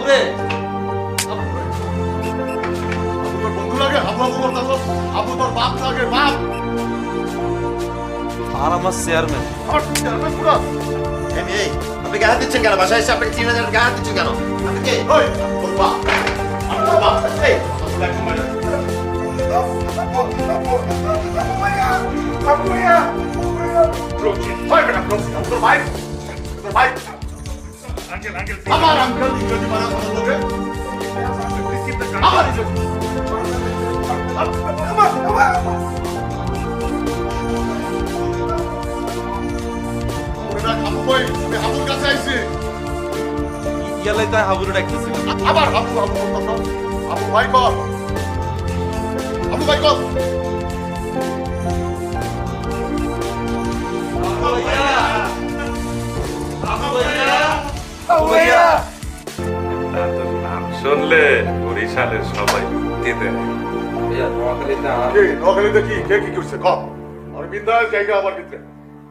করবে? আবু তোর বন্ধু লাগে, আবু আবু করতাছ, আবু তোর বাপ লাগে, বাপ। আর আমার চেয়ারম্যান। আর চেয়ারম্যান পুরা। এই আপনি গায়ে হাত দিচ্ছেন কেন? বাসায় এসে আপনাকে 3000 গায়ে হাত দিচ্ছেন কেন? আপনি কে? ওই, তোর বাপ। আমি তোর বাপ। এই, আসলে একদম মানে। প্রচুর। হয় বেটা, প্রচুর। তোর ভাই। তোর ভাই। আমার আঙ্কেল ইংরেজি মারা কথা বলবে। আমার ইংরেজি। ওরা হাবু ভাই, আমি হাবুর কাছে আইছি। ইয়ালাই তাই হাবুরে ডাকতেছিল। আবার হাবু হাবু কথা। হাবু ভাই কর। হাবু ভাই কর। শুনলে বরিশালের সবাই কেঁদে কে নোয়াখালীতে কি কে কি করছে কম আমি বিন্দাস জায়গা আমার ভিতরে